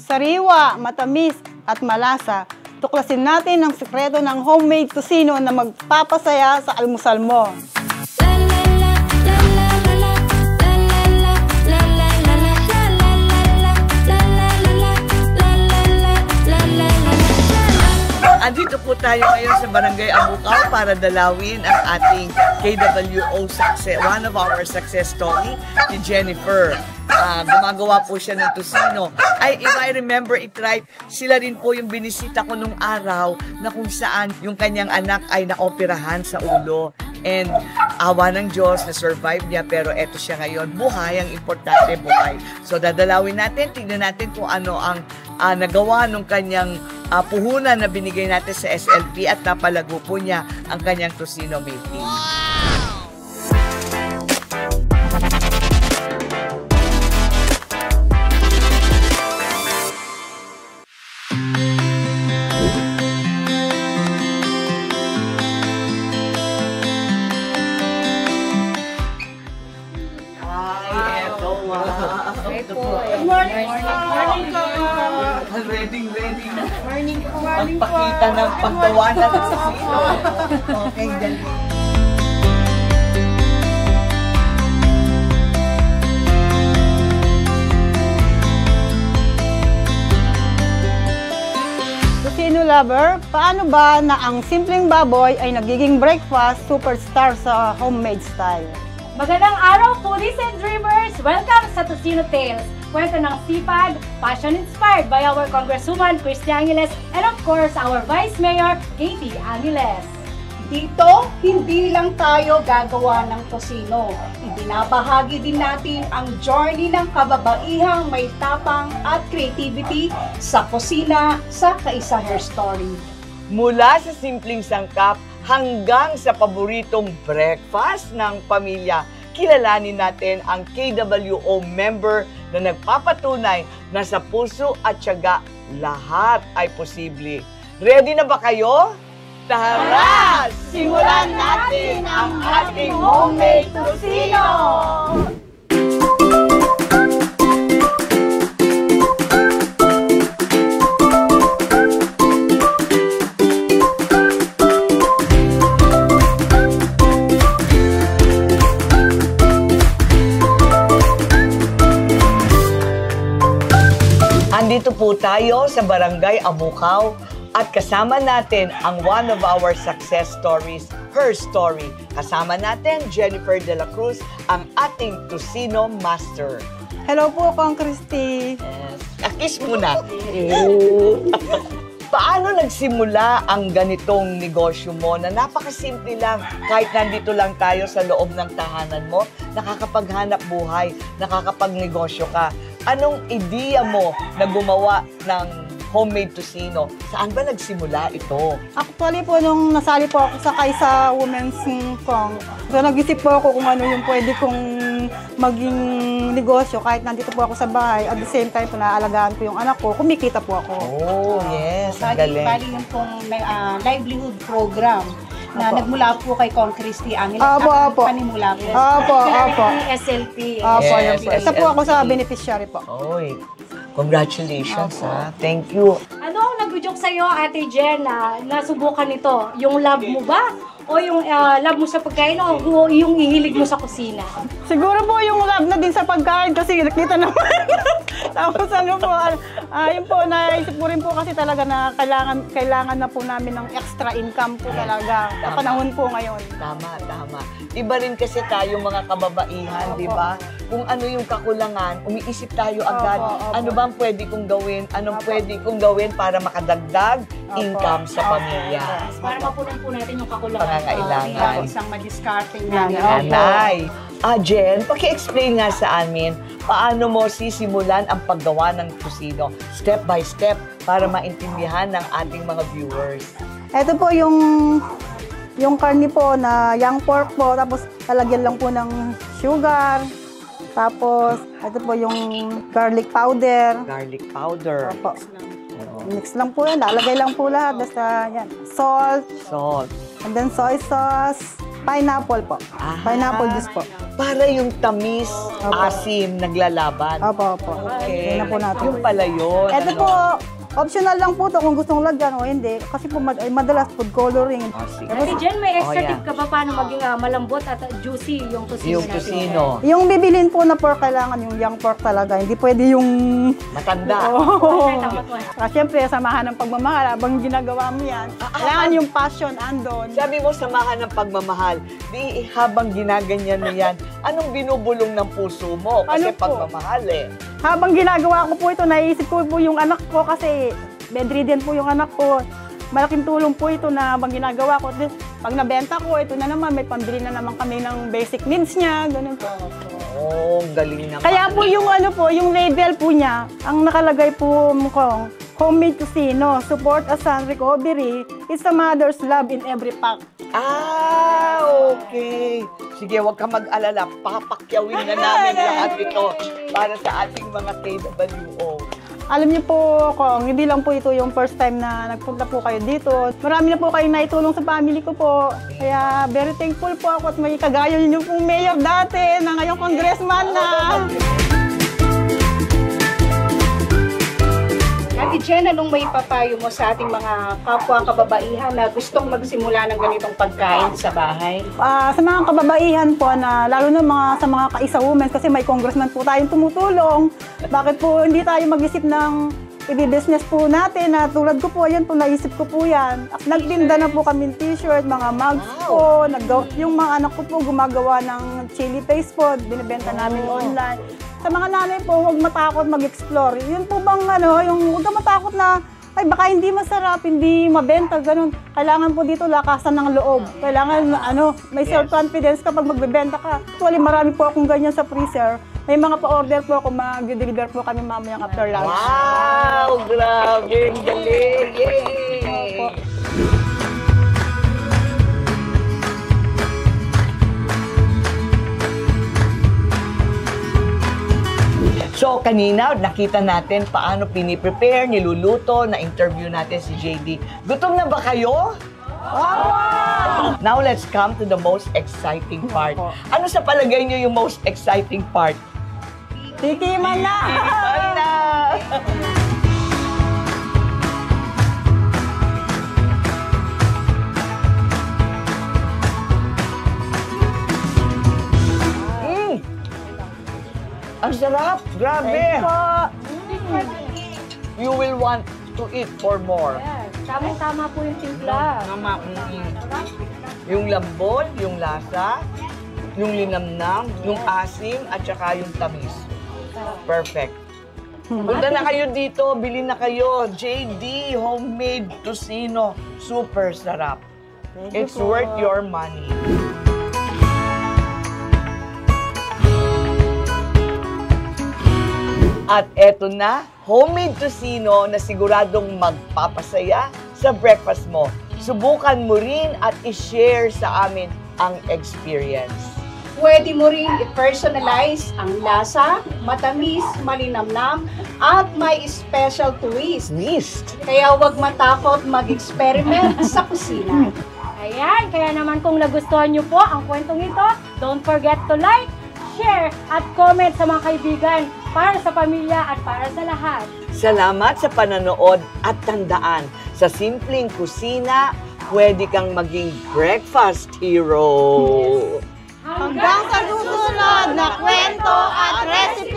Sariwa, matamis, at malasa. Tuklasin natin ang sekreto ng homemade tocino na magpapasaya sa almusal mo. Andito po tayo ngayon sa Barangay Abukaw para dalawin ang ating KWO success, one of our success story, si Jennifer. Gumagawa po siya ng tocino. If I remember it right, sila rin po yung binisita ko nung araw na kung saan yung kanyang anak ay naoperahan sa ulo. And awa ng Diyos, na-survive niya, pero eto siya ngayon. Buhay, ang importante, buhay. So dadalawin natin, tignan natin kung ano ang nagawa nung kanyang puhunan na binigay natin sa SLP at napalago po niya ang kanyang tocino making. Morning po. Pagpakita ng paggawa ng tocino. Okay, dali. Tocino lover, paano ba na ang simpleng baboy ay nagiging breakfast superstar sa homemade style? Magandang araw, foodies and dreamers! Welcome sa Tocino Tales! Kwento ng sipag, passion inspired by our Congresswoman Christy Angeles and of course our Vice Mayor Katie Angeles. Dito, hindi lang tayo gagawa ng tocino. Ibinabahagi din natin ang journey ng kababaihang may tapang at creativity sa kusina sa Kaisa Her Story. Mula sa simpleng sangkap hanggang sa paboritong breakfast ng pamilya, kilalanin natin ang KWO member na nagpapatunay na sa puso at tiyaga lahat ay posible. Ready na ba kayo? Tara! Simulan natin ang ating homemade tocino! Andito po tayo sa Barangay Abukaw at kasama natin ang one of our success stories, Her Story. Kasama natin Jennifer De La Cruz, ang ating tocino master. Hello po, Kong Christy. Yes. Kiss muna. Paano nagsimula ang ganitong negosyo mo na napakasimple lang, kahit nandito lang tayo sa loob ng tahanan mo, nakakapaghanap buhay, nakakapagnegosyo ka? Anong ideya mo na gumawa ng homemade tocino? Saan ba nagsimula ito? Actually po, nung nasali po ako sa Kaisa Women's Kong, so nag-isip po ako kung ano yung pwede kong maging negosyo kahit nandito po ako sa bahay. At the same time po, naaalagaan ko yung anak ko, kumikita po ako. Oh, yes. Ang galing. Bali yung pong livelihood program na nagmula po kay Kong Christy Angeles. Opo. Panimula po. Opo. SLP. Opo, Yes, isa po ako sa beneficiary po. Oy, congratulations ha. Thank you. Ano ang nag-joke sa'yo, Ate Jen, na nasubukan nito? Yung love mo ba? O yung love mo sa pagkain o yung ihilig mo sa kusina? Siguro po yung love na din sa pagkain kasi nakita naman. Tapos ano po, yun po, naisip ko rin po kasi talaga na kailangan na po namin ng extra income po talaga sa panahon po ngayon. Tama. Iba rin kasi tayo mga kababaihan, di ba? Kung ano yung kakulangan, umiisip tayo agad, ano bang pwede kong gawin, anong pwede kong gawin para makadagdag income sa pamilya. Para mapunan po natin yung kakulangan. Pangangailangan. Isang madiscarding namin. Nanay. Jen, paki-explain nga sa amin, paano mo sisimulan ang paggawa ng tocino, step by step, para maintindihan ng ating mga viewers. Ito po yung karni po na young pork po, tapos lalagyan lang po ng sugar. Tapos, ito po yung garlic powder. Garlic powder. Opo. Mix lang po yan. Lalagay lang po lahat. Basta yan. Salt. Salt. And then soy sauce. Pineapple po. Pineapple juice po. Para yung tamis, asim, naglalaban. Opo, opo. Okay. Yun na po natin. Yung pala yun. Ito ano? po, optional lang po to kung gustong lagyan o hindi. Kasi po madalas food coloring. Sige. Ate Jen, may extra Oh, yeah. tip ka ba paano maging malambot at juicy yung tusino Yung natin? tusino. Yung bibilin po na pork, kailangan yung young pork talaga. Hindi pwede yung... Matanda. Okay, tama po. Siyempre, samahan ng pagmamahal. Habang ginagawa mo yan, kailangan yung passion andon. Sabi mo, samahan ng pagmamahal. Di habang ginaganyan mo yan, anong binubulong ng puso mo? Kasi Ano po? pagmamahal eh. Habang ginagawa ko po ito, naisip ko po yung anak ko kasi bedridden po yung anak ko. Malaking tulong po ito na habang ginagawa ko. Pag nabenta ko, ito na naman, may pambili na naman kami ng basic needs niya. Ganun po. Oh, galing naman. Kaya po yung ano po, yung label po niya, ang nakalagay po mukhang homemade tusino, support a son recovery, it's a mother's love in every pack. Ah, okay. Sige, huwag ka mag-alala. Papakyawin na namin lahat ito para sa ating mga KWO. Alam niyo po, Kong, hindi lang po ito yung first time na nagpunta po kayo dito. Marami na po kayong naitulong sa family ko po. Kaya very thankful po ako at may kagaya niyo pong mayor dati na ngayong congressman na. Ate Jen, anong may papayo mo sa ating mga kapwa kababaihan na gustong magsimula ng ganitong pagkain sa bahay? Sa mga kababaihan po na lalo na sa mga kaisa women kasi may congressman po tayong tumutulong. Bakit po hindi tayo mag-isip ng i-business po natin na tulad ko po, yan po, naisip ko po yan. Nagtinda na po kami t-shirt, mga mugs po, yung mga anak ko po gumagawa ng chili paste po, binibenta namin online. Sa mga nanay po, huwag matakot mag-explore. Yun po bang yung huwag matakot na ay baka hindi masarap, hindi mabenta, ganun. Kailangan po dito lakasan ng loob. Kailangan may self-confidence kapag magbebenta ka. Actually, marami po akong ganyan sa freezer. May mga pa-order po ako, mag-deliver po kami mamayang after lunch. Wow! Grabe! Ang galing! Yay! Opo. So, kanina, nakita natin paano piniprepare, niluluto, na-interview natin si JD. Gutom na ba kayo? Wow! Now, let's come to the most exciting part. Ano sa palagay niyo yung most exciting part? Tikiman na! Tikiman na! Ang sarap! Grabe! You will want to eat for more. Yes, tamang-tama po yung timpla. Tama. Yung lambot, yung lasa, yung linamnam, yung asim, at saka yung tamis. Perfect. Punta na kayo dito, bilhin na kayo. JD Homemade Tusino. Super sarap. It's worth your money. At eto na, homemade tusino na siguradong magpapasaya sa breakfast mo. Subukan mo rin at i-share sa amin ang experience. Pwede mo rin i-personalize ang lasa, matamis, malinamnam, at may special twist. Kaya huwag matakot mag-experiment sa kusina. Ayan, kaya naman kung nagustuhan nyo po ang kwentong ito, don't forget to like, share, at comment sa mga kaibigan para sa pamilya at para sa lahat. Salamat sa pananood at tandaan, sa simpleng kusina, pwede kang maging breakfast hero. Hanggang sa susunod na kwento at recipe!